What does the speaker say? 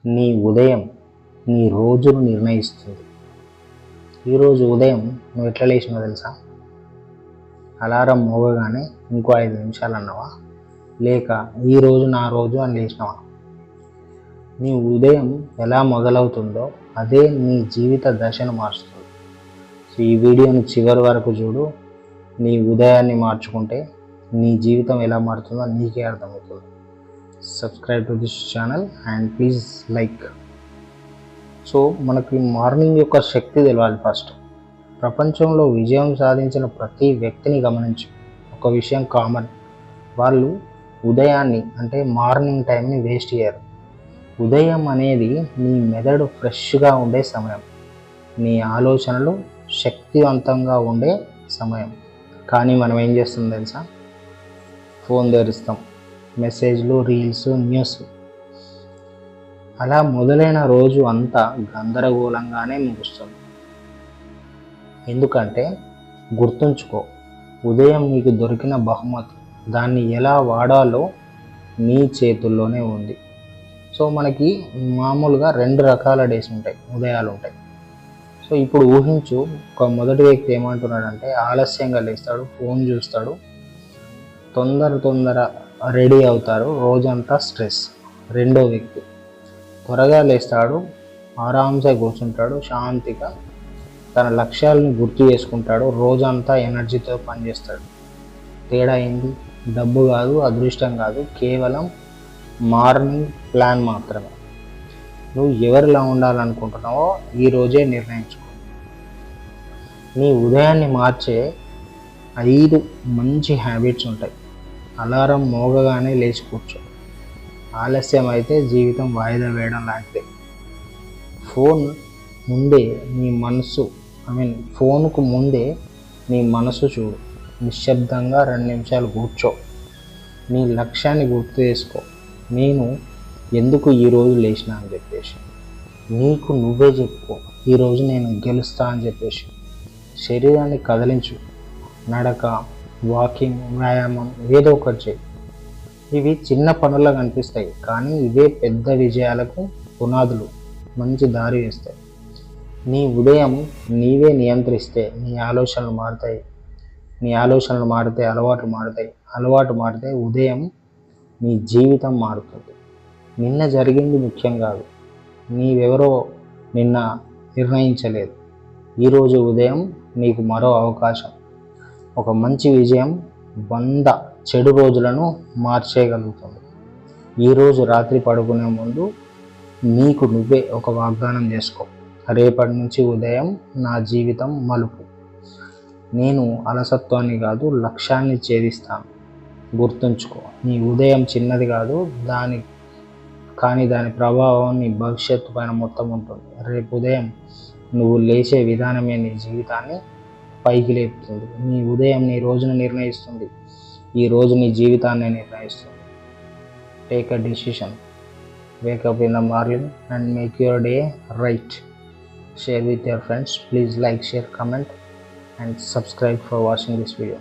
నీ ఉదయం నీ రోజును నిర్ణయిస్తుంది. ఈరోజు ఉదయం నువ్వు ఎట్లా లేచినావో తెలుసా? అలారం మోగగానే ఇంకో 5 నిమిషాలు అన్నావా, లేక ఈరోజు నా రోజు అని లేచినావా? నీ ఉదయం ఎలా మొదలవుతుందో అదే నీ జీవిత దశను మారుస్తుంది. సో ఈ వీడియోని చివరి వరకు చూడు. నీ ఉదయాన్ని మార్చుకుంటే నీ జీవితం ఎలా మారుతుందో నీకే అర్థమవుతుంది. Subscribe to this channel and please like. So మనకి మార్నింగ్ యొక్క శక్తి తెలవాలి. ఫస్ట్ ప్రపంచంలో విజయం సాధించిన ప్రతి వ్యక్తిని గమనించు. ఒక విషయం కామన్, వాళ్ళు ఉదయాన్ని అంటే మార్నింగ్ టైంని వేస్ట్ చేయరు. ఉదయం అనేది నీ మెదడు ఫ్రెష్గా ఉండే సమయం, నీ ఆలోచనలు శక్తివంతంగా ఉండే సమయం. కానీ మనం ఏం చేస్తాం తెలుసా? ఫోన్ తెరుస్తాం, మెసేజ్లు, రీల్స్, న్యూస్. అలా మొదలైన రోజు అంతా గందరగోళంగానే ముగుస్తుంది. ఎందుకంటే గుర్తుంచుకో, ఉదయం నీకు దొరికిన బహుమతి, దాన్ని ఎలా వాడాలో నీ చేతుల్లోనే ఉంది. సో మనకి మామూలుగా 2 రకాల డేస్ ఉంటాయి, ఉదయాలు ఉంటాయి. సో ఇప్పుడు ఊహించు, ఒక మొదటి వ్యక్తి ఏమంటున్నాడంటే ఆలస్యంగా లేస్తాడు, ఫోన్ చూస్తాడు, తొందర రెడీ అవుతారు, రోజంతా స్ట్రెస్. రెండో వ్యక్తి త్వరగా లేస్తాడు, ఆరాంసే కూర్చుంటాడు, శాంతిగా తన లక్ష్యాలను గుర్తు చేసుకుంటాడు, రోజంతా ఎనర్జీతో పనిచేస్తాడు. తేడా ఏంది? డబ్బు కాదు, అదృష్టం కాదు, కేవలం మార్నింగ్ ప్లాన్ మాత్రమే. నువ్వు ఎవరిలా ఉండాలనుకుంటున్నావో ఈరోజే నిర్ణయించుకో. నీ ఉదయాన్ని మార్చే 5 మంచి హ్యాబిట్స్ ఉంటాయి. అలారం మోగగానే లేచి కూర్చో. ఆలస్యం అయితే జీవితం వాయిదా వేయడం లాంటిదే. ఫోన్కు ముందే నీ మనసు చూడు. నిశ్శబ్దంగా 2 నిమిషాలు కూర్చో. నీ లక్ష్యాన్ని గుర్తు చేసుకో. నేను ఎందుకు ఈరోజు లేచినా అని చెప్పేసి నీకు నువ్వే చెప్పుకో. ఈరోజు నేను గెలుస్తా అని చెప్పేసి శరీరాన్ని కదిలించు. నడక, వాకింగ్, వ్యాయామం ఏదో ఒకటి చేయి. ఇవి చిన్న పనుల్లో కనిపిస్తాయి, కానీ ఇవే పెద్ద విజయాలకు పునాదులు, మంచి దారి వేస్తాయి. నీ ఉదయం నీవే నియంత్రిస్తే నీ ఆలోచనలు మారుతాయి. నీ ఆలోచనలు మారితే అలవాటు మారుతాయి. అలవాటు మారితే ఉదయం నీ జీవితం మారుతుంది. నిన్న జరిగింది ముఖ్యం కాదు, నీవెవరో నిన్న నిర్ణయించలేదు. ఈరోజు ఉదయం నీకు మరో అవకాశం. ఒక మంచి విజయం 100 చెడు రోజులను మార్చేయగలుగుతుంది. ఈరోజు రాత్రి పడుకునే ముందు నీకు నువ్వే ఒక వాగ్దానం చేసుకో. రేపటి నుంచి ఉదయం నా జీవితం మలుపు. నేను అలసత్వాన్ని కాదు, లక్ష్యాన్ని ఛేదిస్తాను. గుర్తుంచుకో, నీ ఉదయం చిన్నది కాదు, కానీ దాని ప్రభావం నీ భవిష్యత్తు పైన మొత్తం ఉంటుంది. రేపు ఉదయం నువ్వు లేచే విధానమే నీ జీవితాన్ని పైకి లేపుతుంది. నీ ఉదయం నీ రోజును నిర్ణయిస్తుంది. ఈ రోజు నీ జీవితాన్ని నిర్ణయిస్తుంది. Take a decision. Wake up in the morning and make your day right. Share with your friends. Please like, share, comment and subscribe for watching this video.